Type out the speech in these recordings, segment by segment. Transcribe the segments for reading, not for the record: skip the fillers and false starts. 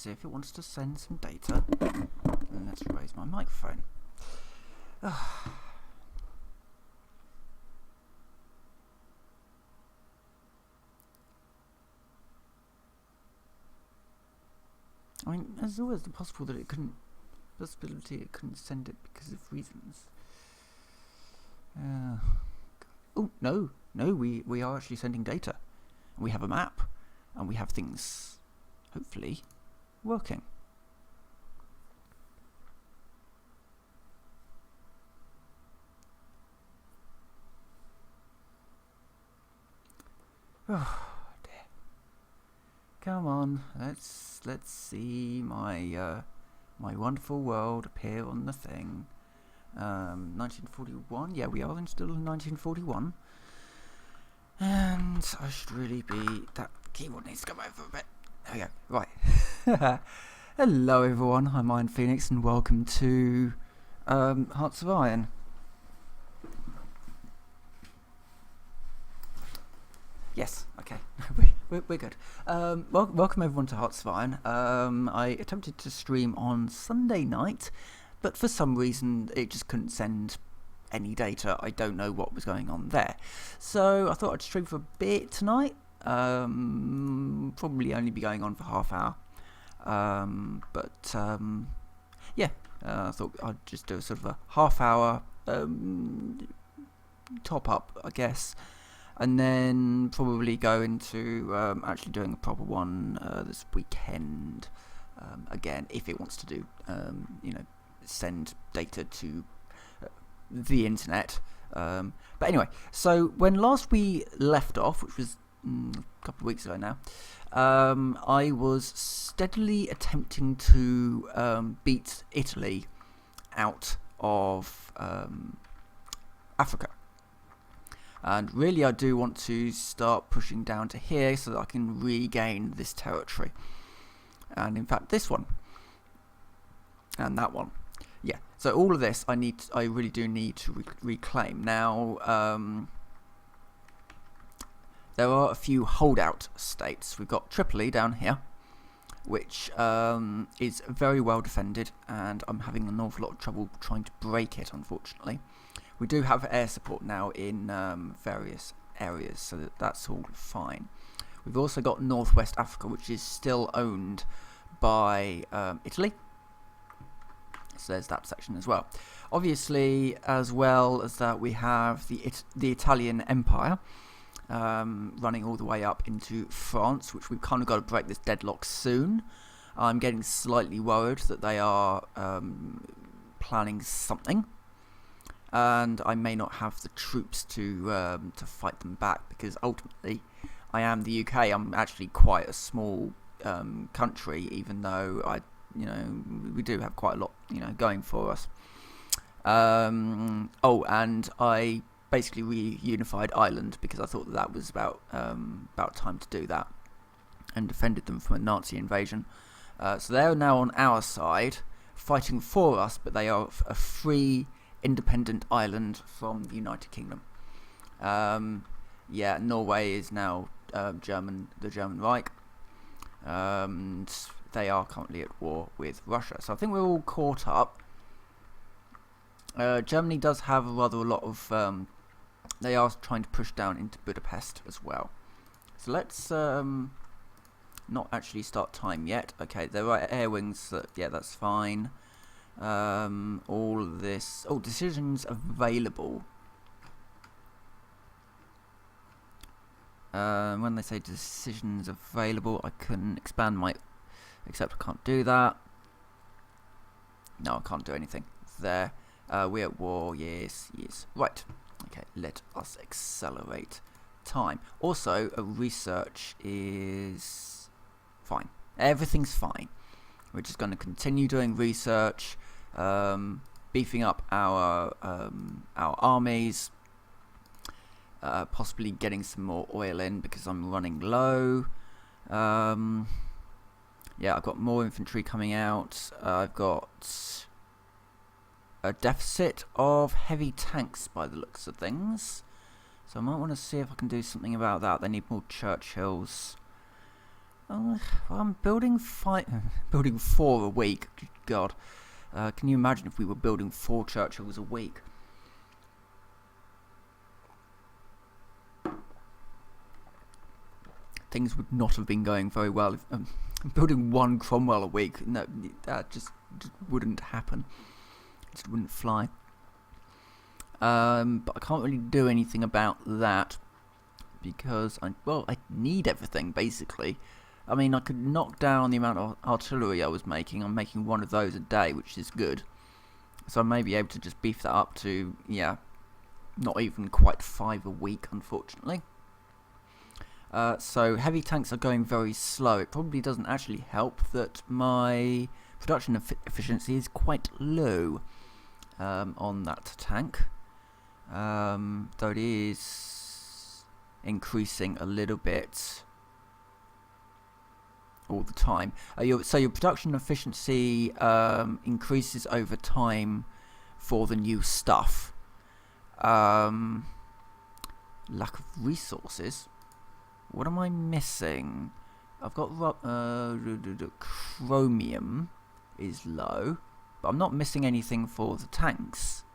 see if it wants to send some data. And let's raise my microphone. I mean, there's always the possibility it couldn't send it because of reasons. Oh no, we are actually sending data. We have a map, and we have things, hopefully, working. Oh dear. Come on, let's see my my wonderful world appear on the thing. 1941. Yeah, we are still in 1941. And I should really be... That keyboard needs to come over a bit. There we go. Right. Hello everyone, I'm Iron Phoenix and welcome to Hearts of Iron. Yes, okay. we're good. Welcome everyone to Hearts of Iron. I attempted to stream on Sunday night, but for some reason it just couldn't send any data. I don't know what was going on there. So I thought I'd stream for a bit tonight. Probably only be going on for half hour. Yeah, I thought I'd just do a sort of a half hour top up, I guess. And then probably go into actually doing a proper one this weekend. Again, if it wants to do, send data to the internet. But anyway, so when last we left off, which was a couple of weeks ago now, I was steadily attempting to beat Italy out of Africa. And really I do want to start pushing down to here so that I can regain this territory. And in fact this one. And that one. Yeah, so all of this I really do need to reclaim. Now, there are a few holdout states. We've got Tripoli down here, which is very well defended, and I'm having an awful lot of trouble trying to break it, unfortunately. We do have air support now in various areas, so that's all fine. We've also got Northwest Africa, which is still owned by Italy. So there's that section as well. Obviously, as well as that, we have the Italian Empire running all the way up into France, which we've kind of got to break this deadlock soon. I'm getting slightly worried that they are planning something, and I may not have the troops to fight them back, because ultimately I am the UK. I'm actually quite a small country, even though we do have quite a lot, going for us. And I basically reunified Ireland because I thought that was about time to do that, and defended them from a Nazi invasion. So they are now on our side, fighting for us, but they are a free, independent island from the United Kingdom. Yeah, Norway is now the German Reich. And they are currently at war with Russia. So I think we're all caught up. Germany does have rather a lot of... they are trying to push down into Budapest as well. So let's not actually start time yet. Okay, there are air wings. Yeah, that's fine. All of this... Oh, decisions available. When they say decisions available, I can expand my... Except I can't do that. No, I can't do anything there. We're at war. Yes. Right. Okay, let us accelerate time. Also, research is fine. Everything's fine. We're just going to continue doing research, beefing up our armies, possibly getting some more oil in because I'm running low. Yeah, I've got more infantry coming out. I've got a deficit of heavy tanks by the looks of things. So I might want to see if I can do something about that. They need more Churchills. I'm building building 4 a week. Good God, can you imagine if we were building 4 Churchills a week? Things would not have been going very well. If, building 1 Cromwell a week, no, that just wouldn't happen. It just wouldn't fly. But I can't really do anything about that because I need everything basically. I mean, I could knock down the amount of artillery I was making. I'm making 1 of those a day, which is good. So I may be able to just beef that up to, not even quite 5 a week, unfortunately. So heavy tanks are going very slow. It probably doesn't actually help that my production efficiency is quite low on that tank. Though it is increasing a little bit all the time. So your production efficiency increases over time for the new stuff. Lack of resources. What am I missing? I've got chromium is low, but I'm not missing anything for the tanks.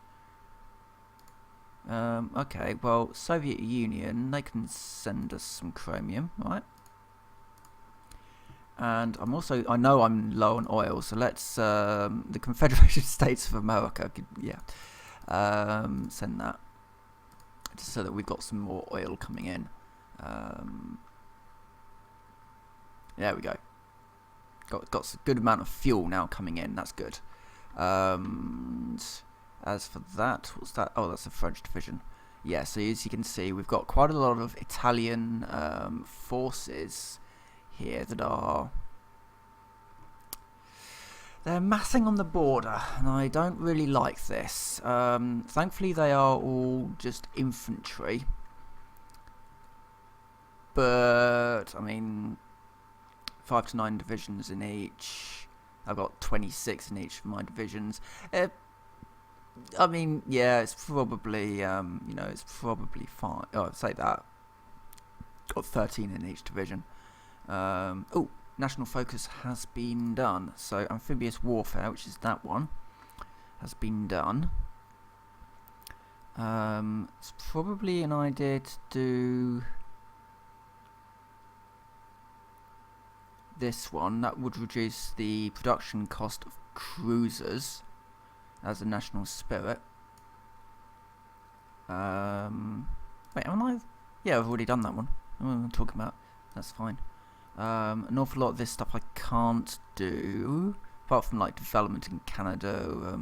Okay, well, Soviet Union, they can send us some chromium, right? And I know I'm low on oil, so let's, the Confederated States of America, send that, just so that we've got some more oil coming in. There we go. Got a good amount of fuel now coming in. That's good. And as for that, what's that? Oh, that's a French division. Yeah. So as you can see, we've got quite a lot of Italian forces here that they're massing on the border, and I don't really like this. Thankfully, they are all just infantry. But, I mean, 5 to 9 divisions in each. I've got 26 in each of my divisions. I mean, yeah, it's probably, it's probably fine. Oh, I'd say that. Got 13 in each division. National focus has been done. So, amphibious warfare, which is that one, has been done. It's probably an idea to do this one. That would reduce the production cost of cruisers as a national spirit. Wait, haven't I? Yeah, I've already done that one. I'm talking about. That's fine. An awful lot of this stuff I can't do, apart from like development in Canada,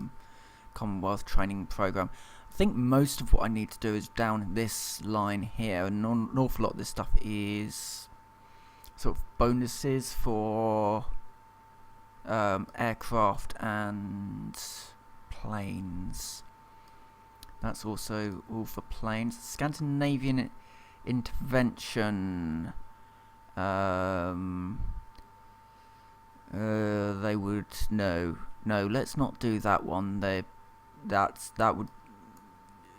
Commonwealth training program. I think most of what I need to do is down this line here, and an awful lot of this stuff is sort of bonuses for aircraft and planes. That's also all for planes. Scandinavian intervention. They would no. Let's not do that one. That would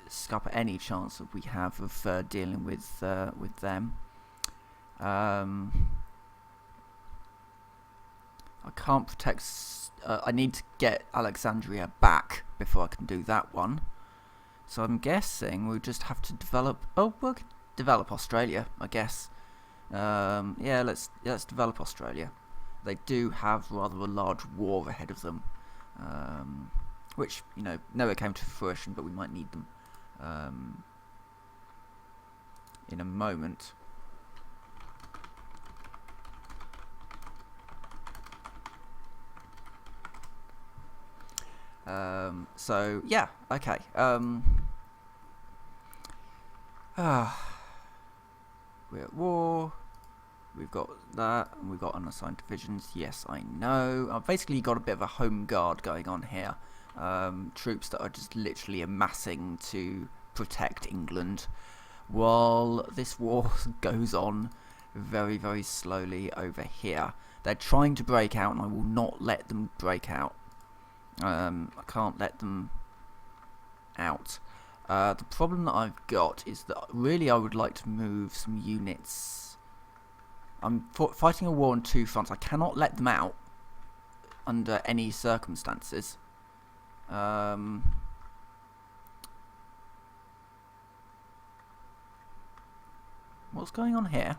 scupper any chance that we have of dealing with them. I can't protect. I need to get Alexandria back before I can do that one. So I'm guessing we'll just have to develop. Oh, we'll develop Australia, I guess. Yeah, let's develop Australia. They do have rather a large war ahead of them, which never came to fruition, but we might need them in a moment. So yeah, okay. We're at war. We've got that, and we've got unassigned divisions. Yes, I know. I've basically got a bit of a home guard going on here. Troops that are just literally amassing to protect England, while this war goes on very, very slowly over here. They're trying to break out, and I will not let them break out. I can't let them out. The problem that I've got is that really I would like to move some units I'm fighting a war on two fronts. I cannot let them out under any circumstances. What's going on here?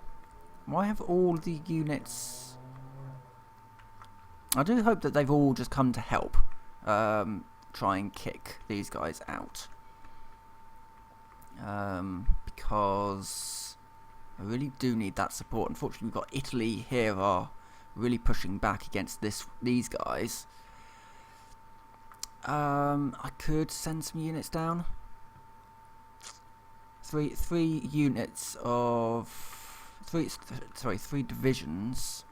Why have all the units... I do hope that they've all just come to help try and kick these guys out. Because I really do need that support. Unfortunately, we've got Italy here are really pushing back against these guys. I could send some units down. Three units of three divisions,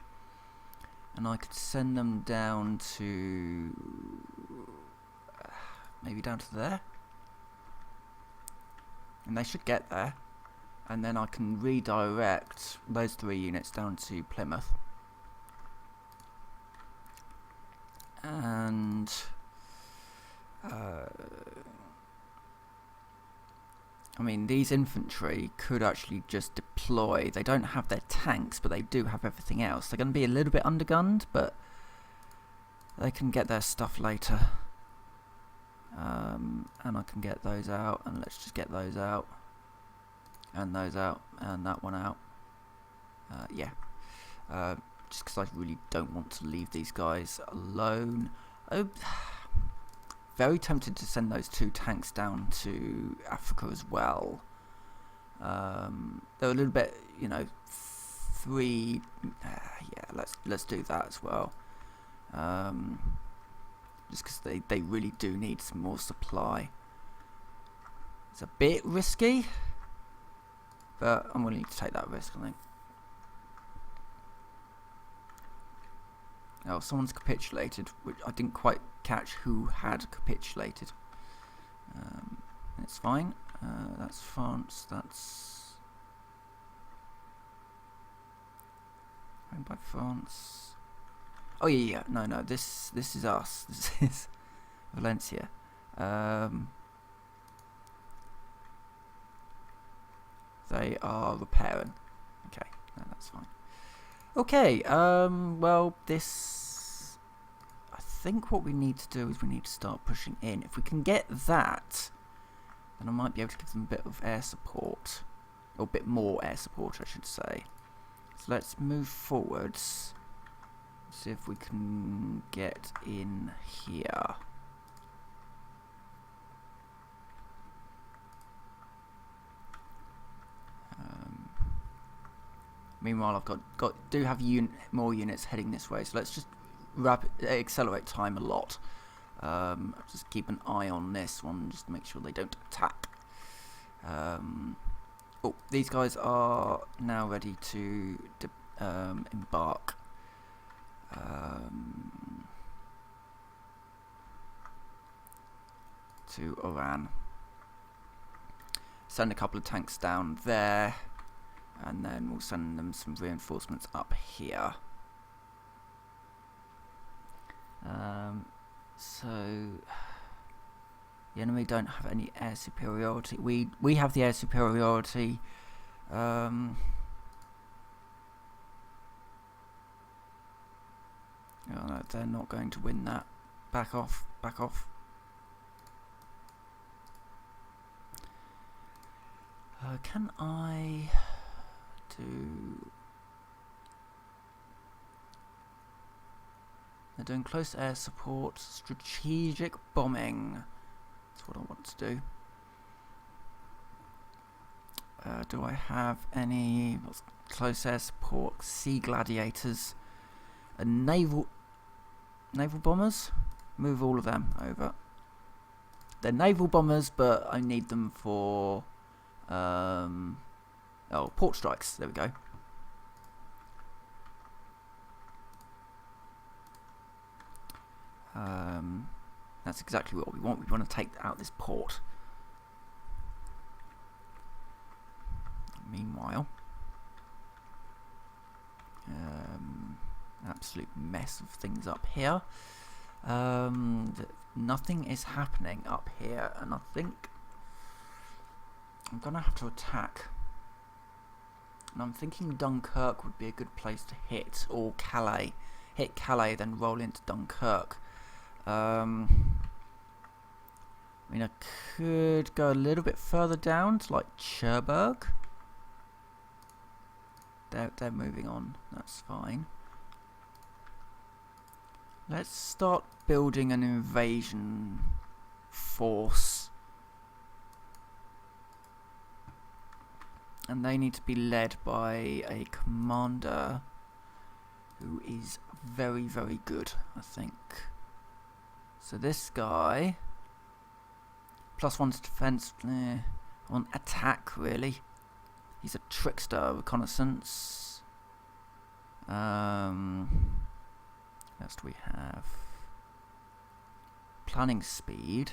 and I could send them down to maybe down to there, and they should get there, and then I can redirect those 3 units down to Plymouth, and I mean, these infantry could actually just deploy. They don't have their tanks, but they do have everything else. They're going to be a little bit undergunned, but they can get their stuff later. And I can get those out, and let's just get those out, and those out, and that one out. Yeah. Just because I really don't want to leave these guys alone. Oh, very tempted to send those 2 tanks down to Africa as well. They're a little bit, you know, 3. Yeah, let's do that as well. Just because they really do need some more supply. It's a bit risky, but I'm willing to take that risk, I think. Oh, someone's capitulated, which I didn't quite catch who had capitulated. It's fine. That's France. That's owned by France. Oh yeah. No. This is us. This is Valencia. They are repairing. Okay, no, that's fine. Okay, well, this... I think what we need to do is we need to start pushing in. If we can get that, then I might be able to give them a bit of air support. Or a bit more air support, I should say. So let's move forwards. See if we can get in here. Meanwhile, I've do have more units heading this way, so let's just accelerate time a lot. Just keep an eye on this one, just to make sure they don't attack. Oh, these guys are now ready to embark. To Oran. Send a couple of tanks down there. And then we'll send them some reinforcements up here. So the enemy don't have any air superiority. We have the air superiority. Oh no, they're not going to win that. Back off. Back off. Can I do... They're doing close air support, strategic bombing. That's what I want to do. Do I have any close air support? Sea gladiators, naval bombers. Move all of them over. They're naval bombers, but I need them for port strikes. There we go. That's exactly what we want. We want to take out this port. Meanwhile, absolute mess of things up here. Nothing is happening up here, and I think I'm gonna have to attack And I'm thinking Dunkirk would be a good place to hit, or Calais. Hit Calais, then roll into Dunkirk. I mean, I could go a little bit further down to like Cherbourg. They're moving on. That's fine. Let's start building an invasion force. And they need to be led by a commander who is very, very good, I think. So this guy, +1 to defense, on attack, really. He's a trickster, reconnaissance. Next we have planning speed.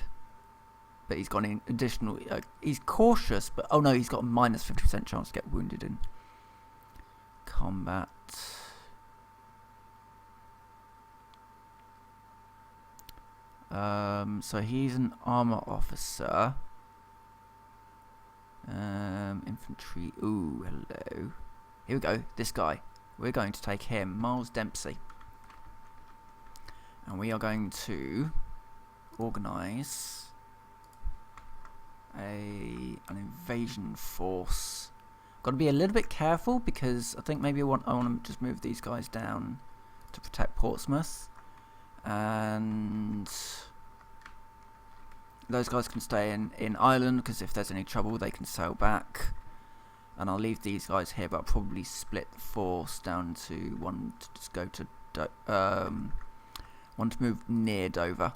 But he's got an additional... he's cautious, but... Oh no, he's got a -50% chance to get wounded in combat. So he's an armor officer. Infantry... Ooh, hello. Here we go, this guy. We're going to take him, Miles Dempsey. And we are going to organise an invasion force. Got to be a little bit careful because I think maybe I want to just move these guys down to protect Portsmouth, and those guys can stay in Ireland because if there's any trouble they can sail back, and I'll leave these guys here, but I'll probably split the force down to one to just go to one to move near Dover.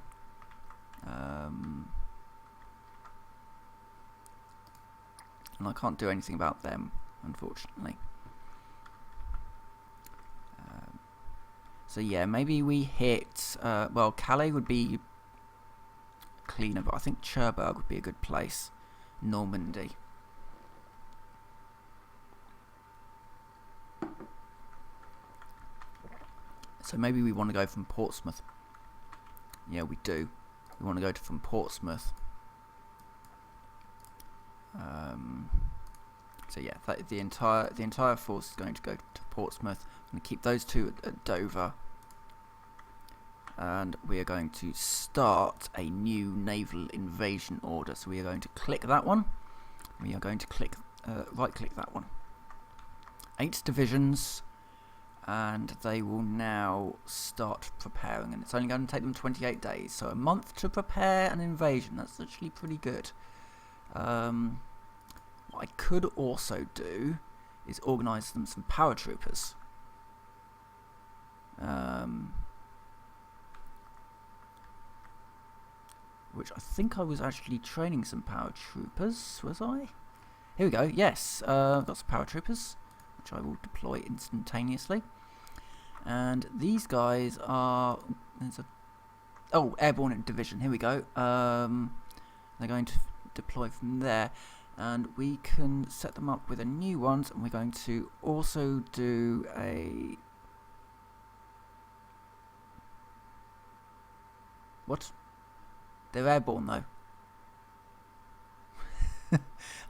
And I can't do anything about them, unfortunately. So yeah, maybe we hit... well, Calais would be cleaner, but I think Cherbourg would be a good place. Normandy. So maybe we want to go from Portsmouth. Yeah, we do. We want to go from Portsmouth. So yeah, the entire force is going to go to Portsmouth. I'm going to keep those two at Dover, and we are going to start a new naval invasion order. So we are going to click that one. We are going to click right-click that one. 8 divisions, and they will now start preparing. And it's only going to take them 28 days, so a month to prepare an invasion. That's actually pretty good. What I could also do is organise them some paratroopers. Which I think I was actually training some paratroopers, was I? Here we go, yes, I've got some paratroopers, which I will deploy instantaneously. And these guys are... airborne division, here we go. They're going to deploy from there, and we can set them up with a new one, and we're going to also do a... What? They're airborne though.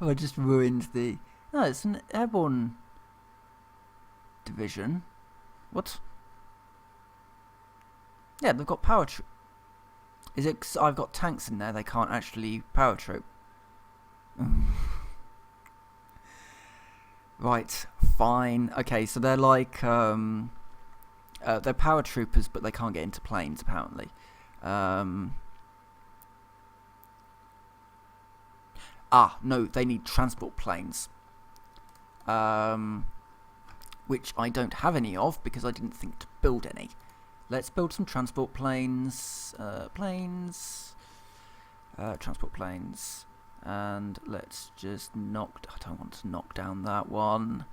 Oh, I just ruined the... No, it's an airborne division. What? Yeah, they've got paratroop. Is it 'cause I've got tanks in there, they can't actually paratroop? Right, fine. Okay, so they're like... they're paratroopers, but they can't get into planes, apparently. No, they need transport planes. Which I don't have any of, because I didn't think to build any. Let's build some transport planes. Transport planes. And let's just knock... I don't want to knock down that one.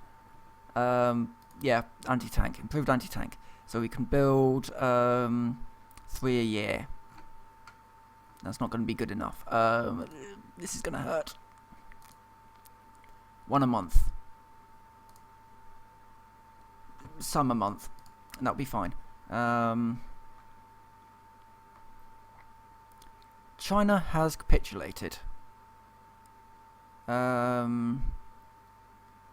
Yeah, anti-tank. Improved anti-tank. So we can build 3 a year. That's not going to be good enough. This is going to hurt. 1 a month. Some a month. And that'll be fine. China has capitulated.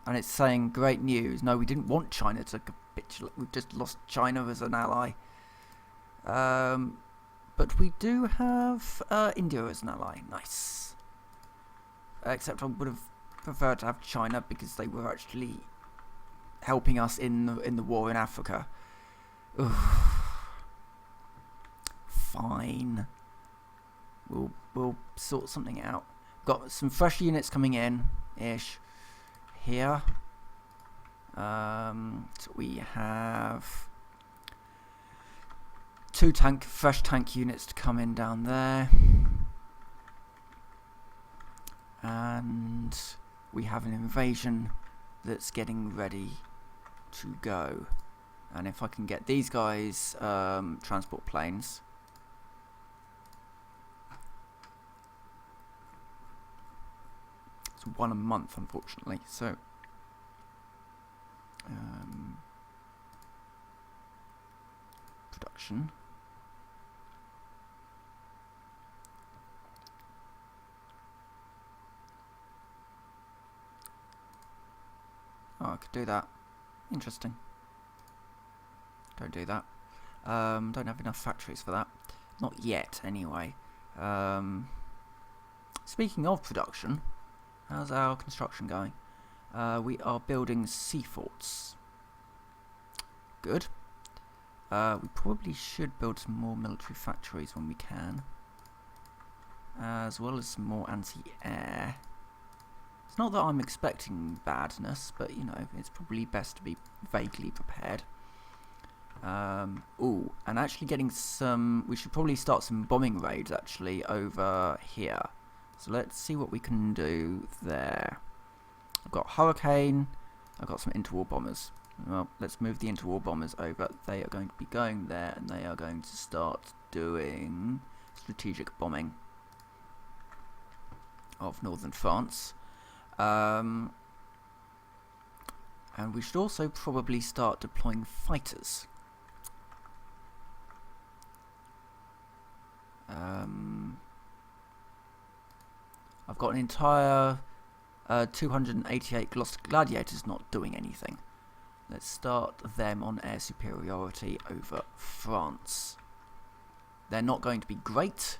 And it's saying great news. No, we didn't want China to capitulate. We've just lost China as an ally. But we do have India as an ally. Nice. Except I would have preferred to have China because they were actually helping us in the war in Africa. Ugh. Fine. We'll sort something out. Got some fresh units coming in ish here. So we have 2 fresh tank units to come in down there, and we have an invasion that's getting ready to go. And if I can get these guys transport planes. It's 1 a month, unfortunately. So production. Oh, I could do that. Interesting. Don't do that. Don't have enough factories for that. Not yet, anyway. Speaking of production, how's our construction going? We are building sea forts. Good. We probably should build some more military factories when we can, as well as some more anti-air. It's not that I'm expecting badness, but you know, it's probably best to be vaguely prepared. Ooh, and actually getting some... We should probably start some bombing raids, actually, over here. So let's see what we can do there. I've got Hurricane. I've got some interwar bombers. Well, let's move the interwar bombers over. They are going to be going there, and they are going to start doing strategic bombing of northern France. And we should also probably start deploying fighters. I've got an entire 288 Gloucester Gladiators not doing anything. Let's start them on air superiority over France. They're not going to be great.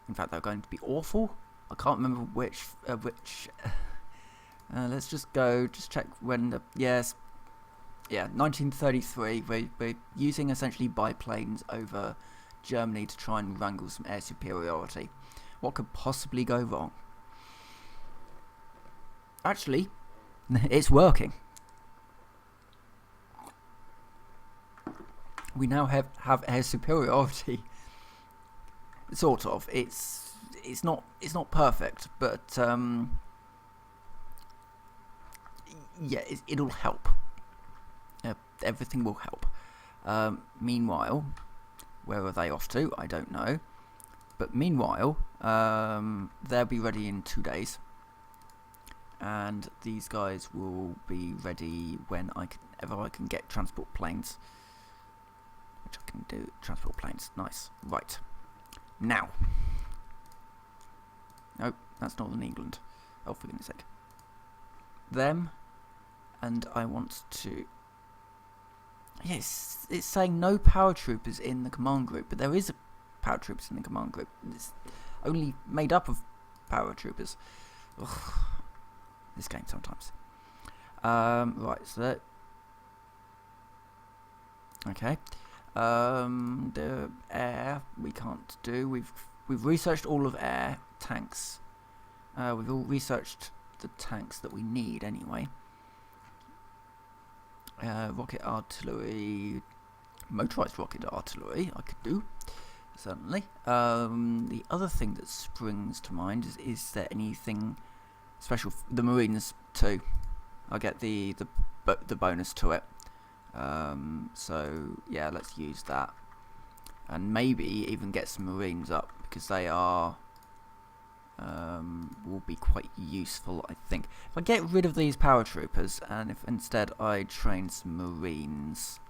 In fact, they're going to be awful. I can't remember which. Let's just check when the... Yes. Yeah, 1933. We're using essentially biplanes over Germany to try and wrangle some air superiority. What could possibly go wrong? Actually, it's working. We now have air superiority. Sort of. It's not perfect, but yeah, it'll help. Everything will help. Meanwhile, where are they off to? I don't know. But meanwhile, they'll be ready in 2 days, and these guys will be ready whenever I can get transport planes, which I can do. Transport planes, nice. Right now, nope, that's Northern England. Oh, for goodness sake. Them, and I want to. Yes, it's saying no paratroopers in the command group, but there is a paratroopers in the command group. It's only made up of paratroopers. Ugh, this game sometimes. Right, so that... Okay. The air we can't do. We've researched all of air tanks. We've all researched the tanks that we need anyway. Rocket artillery, motorized rocket artillery, I could do. Certainly. The other thing that springs to mind is there anything special? The Marines too. I'll get the bonus to it. So yeah, let's use that, and maybe even get some Marines up because they are will be quite useful. I think if I get rid of these paratroopers and if instead I train some Marines.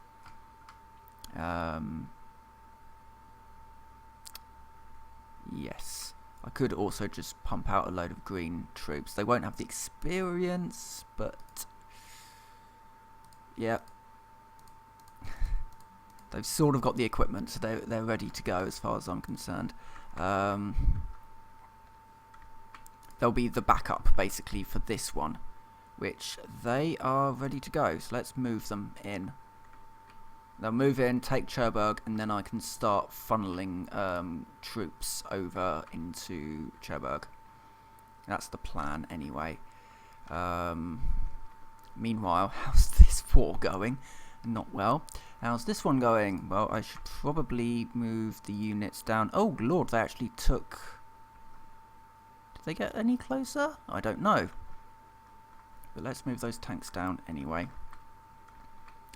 Yes, I could also just pump out a load of green troops. They won't have the experience, but yeah, they've sort of got the equipment, so they're ready to go as far as I'm concerned. They'll be the backup basically for this one, which they are ready to go. So let's move them in. They'll move in, take Cherbourg, and then I can start funneling troops over into Cherbourg. That's the plan anyway. Meanwhile, how's this war going? Not well. How's this one going? Well, I should probably move the units down. Oh lord, they actually took... Did they get any closer? I don't know. But let's move those tanks down anyway.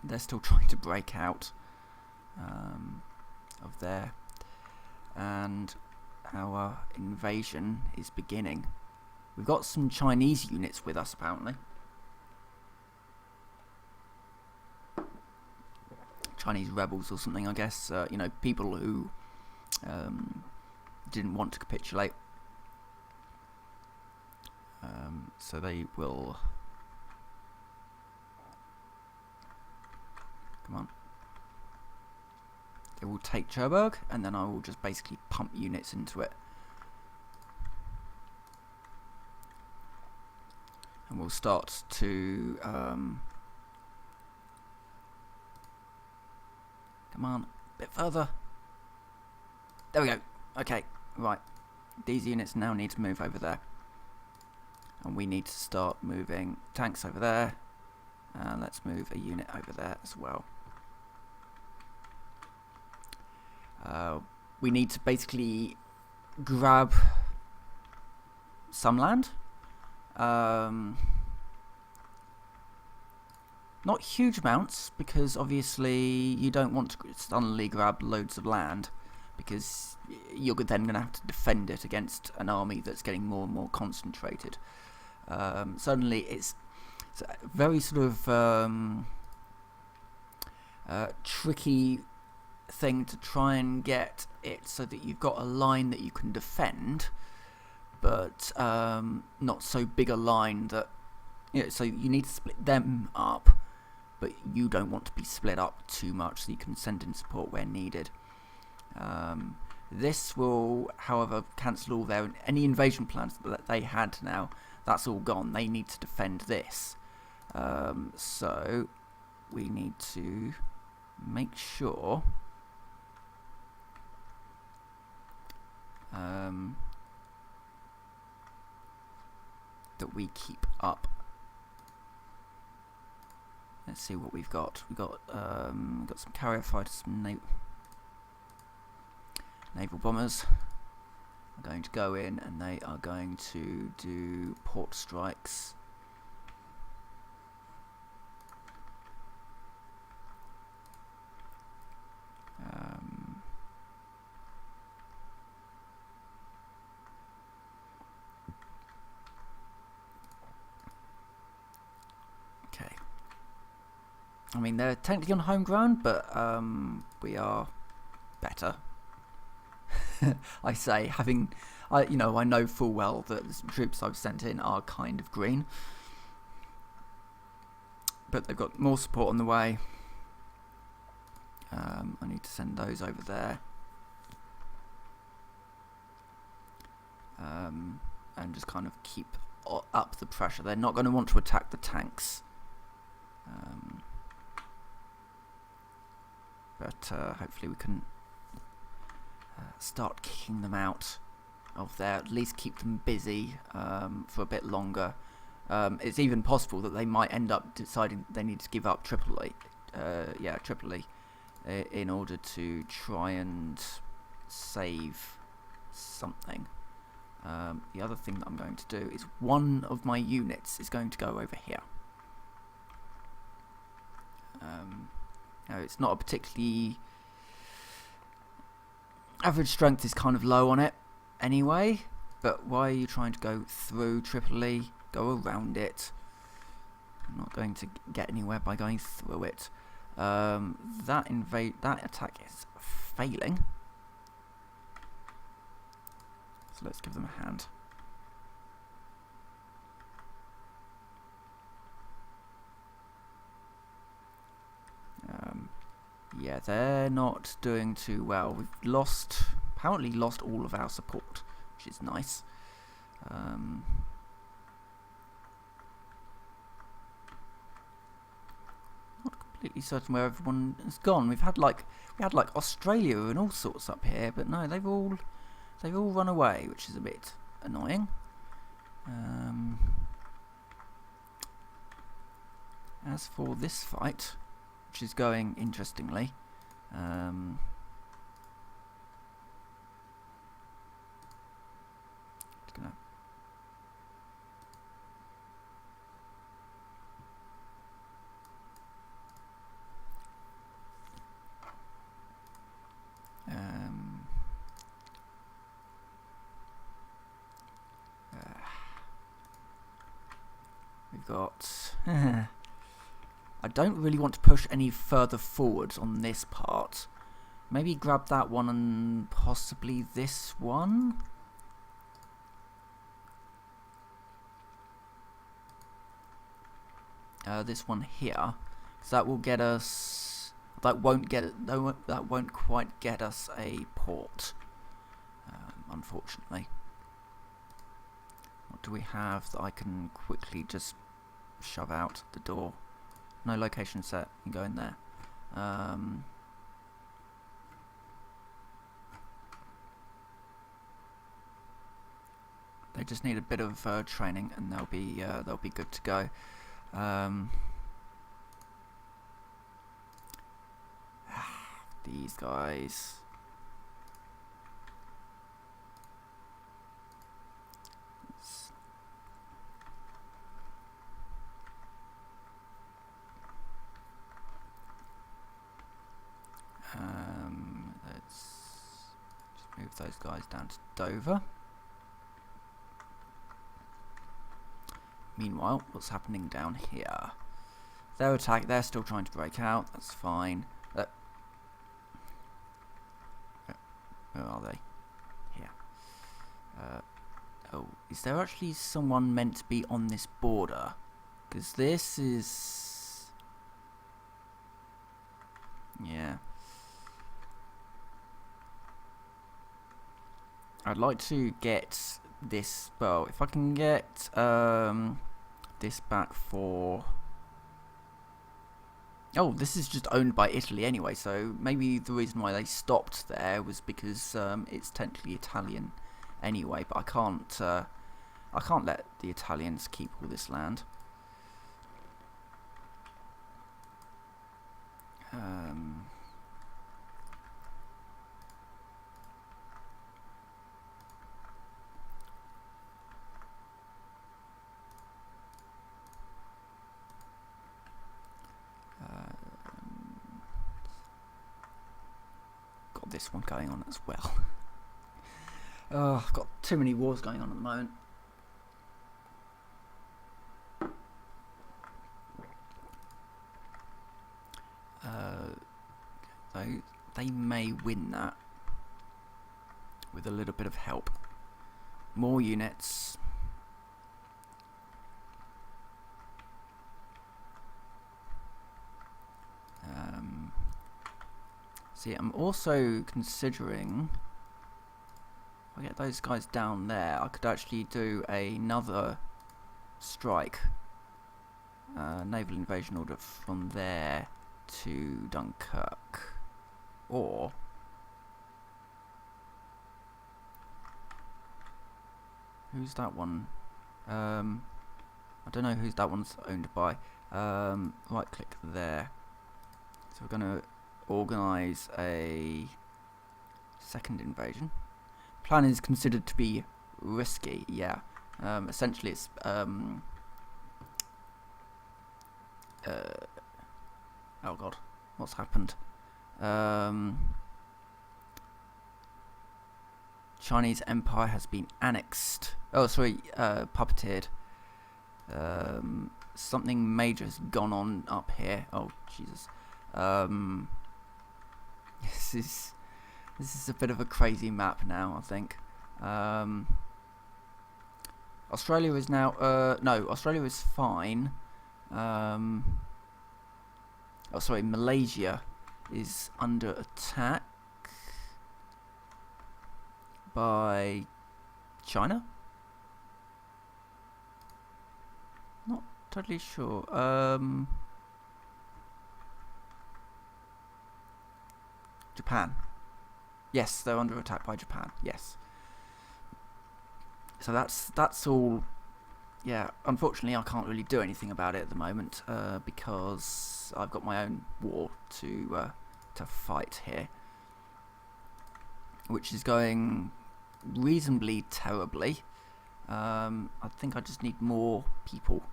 They're still trying to break out of there. And our invasion is beginning. We've got some Chinese units with us apparently. Chinese rebels or something, I guess. You know, people who didn't want to capitulate. So they will... Come on. They will take Cherbourg, and then I will just basically pump units into it. And we'll start to... come on, a bit further. There we go. Okay, right. These units now need to move over there. And we need to start moving tanks over there. And let's move a unit over there as well. We need to basically grab some land. Not huge amounts, because obviously you don't want to suddenly grab loads of land, because you're then going to have to defend it against an army that's getting more and more concentrated. Suddenly it's a very sort of tricky thing to try and get it so that you've got a line that you can defend, but not so big a line that, you know, so you need to split them up, but you don't want to be split up too much, so you can send in support where needed. This will, however, cancel all any invasion plans that they had now. That's all gone. They need to defend this. So we need to make sure that we keep up. Let's see what we've got. We've got some carrier fighters, some naval bombers. Are going to go in, and they are going to do port strikes. Okay. I mean, they're technically on home ground, but we are better. I say, having, I know full well that the troops I've sent in are kind of green, but they've got more support on the way. I need to send those over there, and just kind of keep up the pressure. They're not going to want to attack the tanks, but hopefully we can start kicking them out of there, at least keep them busy for a bit longer. It's even possible that they might end up deciding they need to give up Tripoli, in order to try and save something. The other thing that I'm going to do is one of my units is going to go over here. Now it's not a particularly... Average strength is kind of low on it anyway, but why are you trying to go through Tripoli? Go around it. I'm not going to get anywhere by going through it. That attack is failing. So let's give them a hand. Yeah, they're not doing too well. We've apparently lost all of our support, which is nice. Not completely certain where everyone has gone. We had like Australia and all sorts up here, but no, they've all run away, which is a bit annoying. As for this fight, which is going interestingly, we've got. I don't really want to push any further forwards on this part. Maybe grab that one and possibly this one. This one here, so that will get us. That won't quite get us a port, unfortunately. What do we have that I can quickly just shove out the door? No location set. You can go in there. They just need a bit of training, and they'll be good to go. These guys. Let's just move those guys down to Dover. Meanwhile, what's happening down here? They're still trying to break out. That's fine. Where are they? Here. Oh, is there actually someone meant to be on this border? Because this is... Yeah. I'd like to get this... Well, if I can get this back for... Oh, this is just owned by Italy anyway, so maybe the reason why they stopped there was because it's technically Italian anyway, but I can't let the Italians keep all this land. Got this one going on as well. Oh, I've got too many wars going on at the moment. They may win that with a little bit of help. More units. See, I'm also considering, if I get those guys down there, I could actually do another strike, naval invasion order from there to Dunkirk, or who's that one? I don't know who's that one's owned by. Right click there. So we're going to organise a second invasion. Plan is considered to be risky, yeah. Essentially it's oh god, what's happened? Chinese Empire has been annexed. Oh, sorry, puppeteered. Something major has gone on up here. Oh Jesus. This is a bit of a crazy map now, I think. Australia is now... no, Australia is fine. Oh, sorry, Malaysia is under attack by China? Not totally sure. Japan. Yes, they're under attack by Japan. Yes. So that's all. Yeah, unfortunately, I can't really do anything about it at the moment because I've got my own war to fight here, which is going reasonably terribly. I think I just need more people.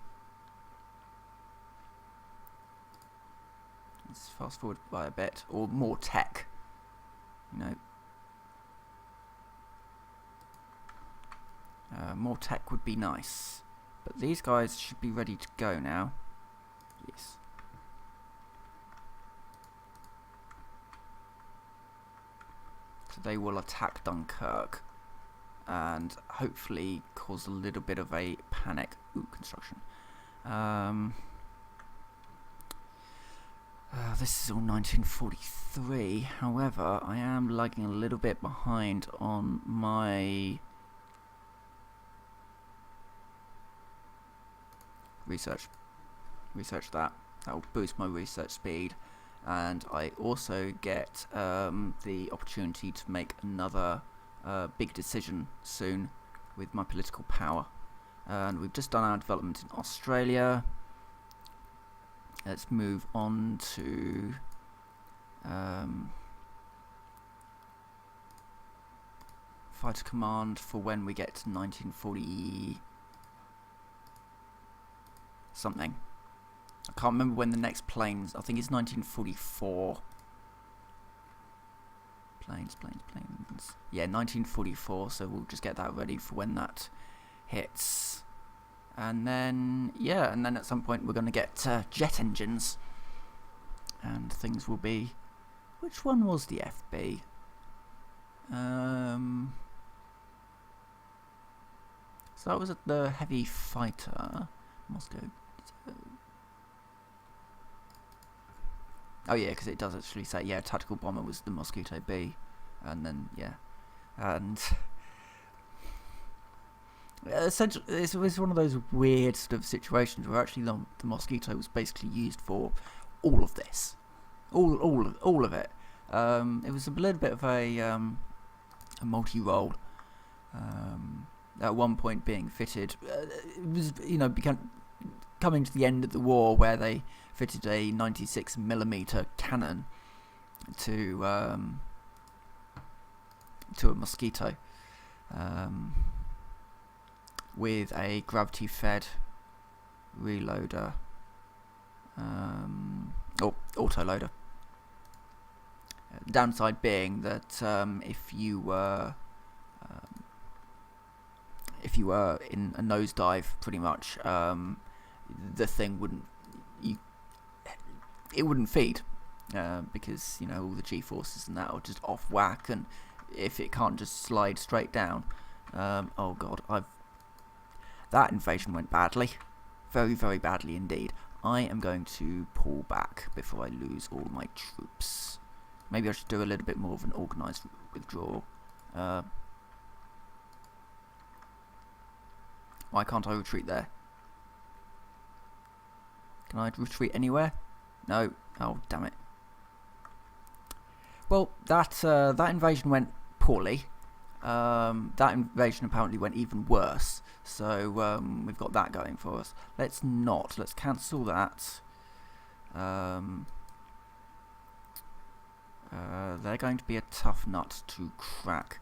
Let's fast forward by a bit, or more tech. You know. More tech would be nice. But these guys should be ready to go now. Yes. So they will attack Dunkirk and hopefully cause a little bit of a panic. Ooh, construction. This is all 1943. However, I am lagging a little bit behind on my research that will boost my research speed, and I also get the opportunity to make another big decision soon with my political power. And we've just done our development in Australia. Let's move on to fighter command for when we get to 1940 something. I can't remember when the next planes. I think it's 1944. Planes. Yeah, 1944. So we'll just get that ready for when that hits. And then, yeah, and then at some point we're going to get jet engines. And things will be... Which one was the FB? So that was the heavy fighter. Moscow. Oh yeah, because it does actually say, yeah, tactical bomber was the Mosquito B, and then yeah, and essentially it was one of those weird sort of situations where actually the Mosquito was basically used for all of this, all of it. It was a little bit of a multi-role. At one point being fitted, it was coming to the end of the war where they fitted a 96mm cannon to a Mosquito with a gravity-fed reloader, or autoloader. Downside being that if you were in a nosedive, pretty much, the thing wouldn't feed because all the G-forces and that are just off whack, and if it can't just slide straight down, oh god, that invasion went badly, very very badly indeed. I am going to pull back before I lose all my troops. Maybe I should do a little bit more of an organised withdrawal. Why can't I retreat there? Can I retreat anywhere? No. Oh, damn it. Well, that invasion went poorly. That invasion apparently went even worse. So we've got that going for us. Let's cancel that. They're going to be a tough nut to crack,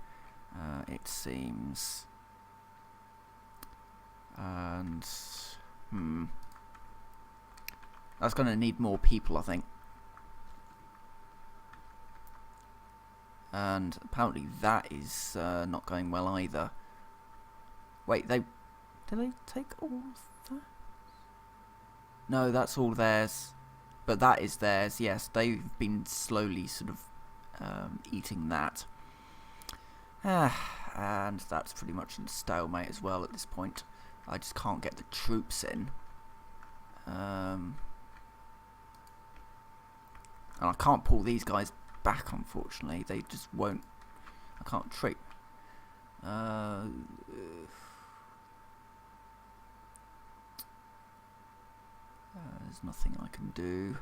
it seems. And that's going to need more people, I think. And apparently that is not going well either. Wait, did they take all of that? No, that's all theirs. But that is theirs, yes. They've been slowly sort of eating that. And that's pretty much in stalemate as well at this point. I just can't get the troops in. And I can't pull these guys back, unfortunately. They just won't. I can't treat. There's nothing I can do.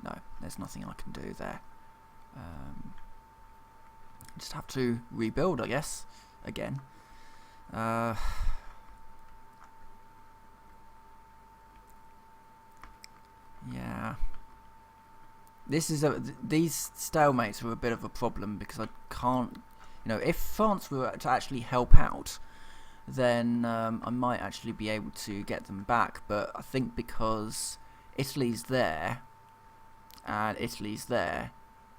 No, there's nothing I can do there. Just have to rebuild, I guess, again. Yeah. These stalemates are a bit of a problem because I can't, you know, if France were to actually help out, then I might actually be able to get them back. But I think because Italy's there and Italy's there.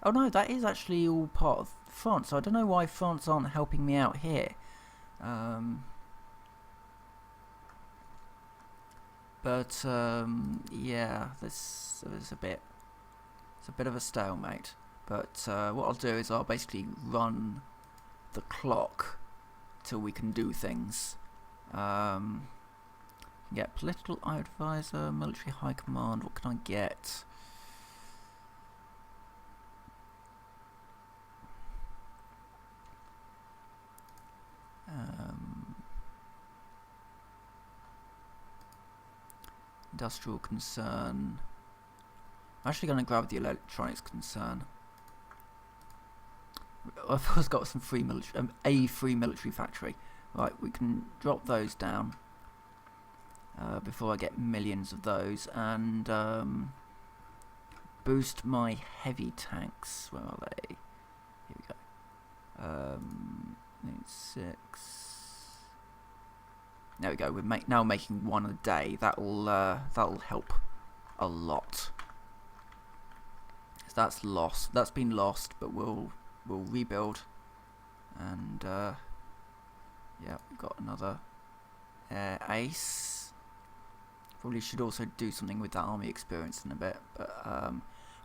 Oh no, that is actually all part of France. So I don't know why France aren't helping me out here. Yeah, this is a bit of a stalemate. But what I'll do is I'll basically run the clock till we can do things. Get political advisor, military high command. What can I get? Industrial concern. I'm actually going to grab the electronics concern. I've also got some free military, a free military factory. Right, we can drop those down before I get millions of those, and boost my heavy tanks. Where are they? Here we go. 6. There we go. We're now making one a day. That'll help a lot. So that's lost. That's been lost, but we'll rebuild. And yeah, we've got another ace. Probably should also do something with that army experience in a bit. But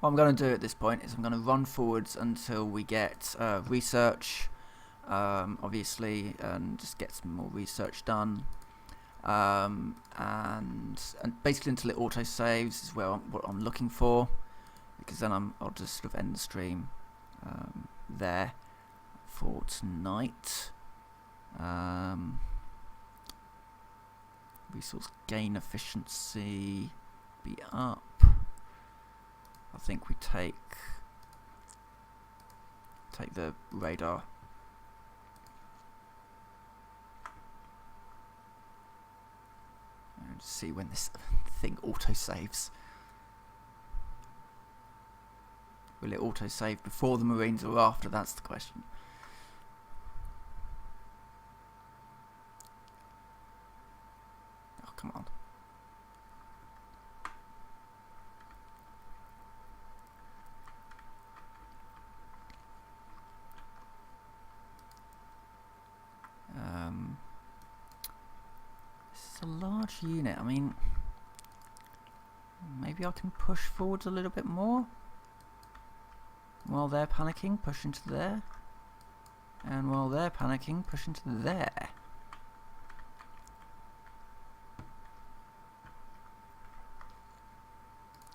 what I'm going to do at this point is I'm going to run forwards until we get research, obviously, and just get some more research done. And basically until it auto saves is what I'm looking for, because then I'll just sort of end the stream there for tonight. Resource gain efficiency be up. I think we take the radar. And see when this thing auto-saves. Will it auto-save before the Marines or after? That's the question. Oh, come on. This is a large unit. I mean, maybe I can push forwards a little bit more. While they're panicking, push into there. And while they're panicking, push into there.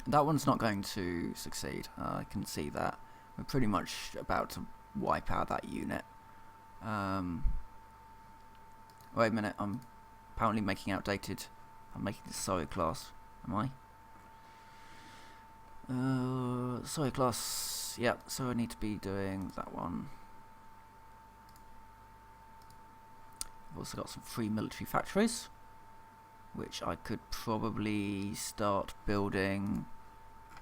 That one's not going to succeed. I can see that. We're pretty much about to wipe out that unit. Wait a minute, I'm apparently making outdated. I'm making the Soya class. Am I? Soya class. Yep, so I need to be doing that one. I've also got some free military factories, which I could probably start building.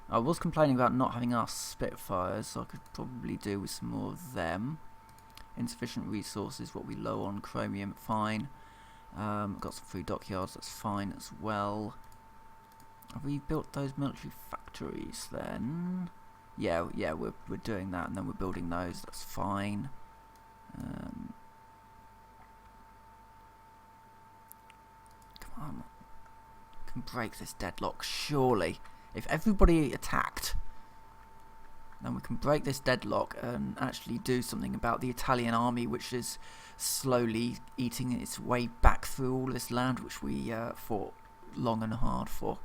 I was complaining about not having enough Spitfires, so I could probably do with some more of them. Insufficient resources, what we low on chromium, fine. Got some free dockyards, that's fine as well. Have we built those military factories then? Yeah, we're doing that, and then we're building those, that's fine. Come on. Can break this deadlock, surely. If everybody attacked, and we can break this deadlock and actually do something about the Italian army, which is slowly eating its way back through all this land which we fought long and hard for.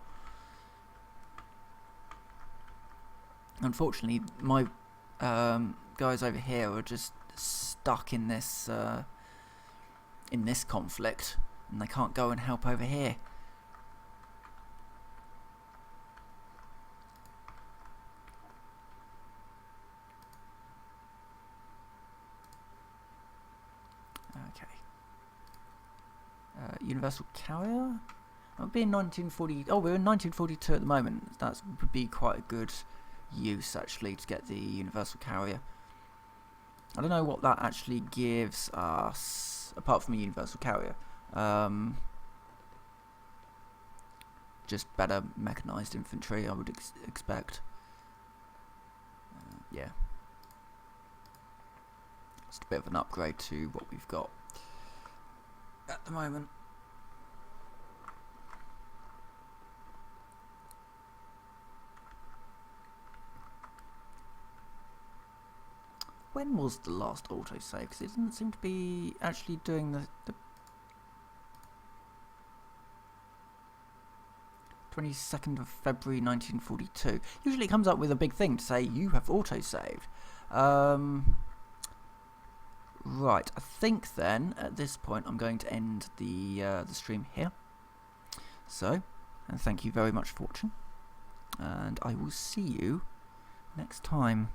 Unfortunately, my guys over here are just stuck in this conflict, and they can't go and help over here. Okay. Universal carrier? That would be in 1940. Oh, we're in 1942 at the moment. That would be quite a good use actually to get the universal carrier. I don't know what that actually gives us apart from a universal carrier. Just better mechanized infantry, I would expect. Yeah. Just a bit of an upgrade to what we've got at the moment. When was the last autosave? Because it doesn't seem to be actually doing the 22nd of February 1942. Usually it comes up with a big thing to say you have autosaved. Right, I think then at this point I'm going to end the stream here. So, and thank you very much for watching, and I will see you next time.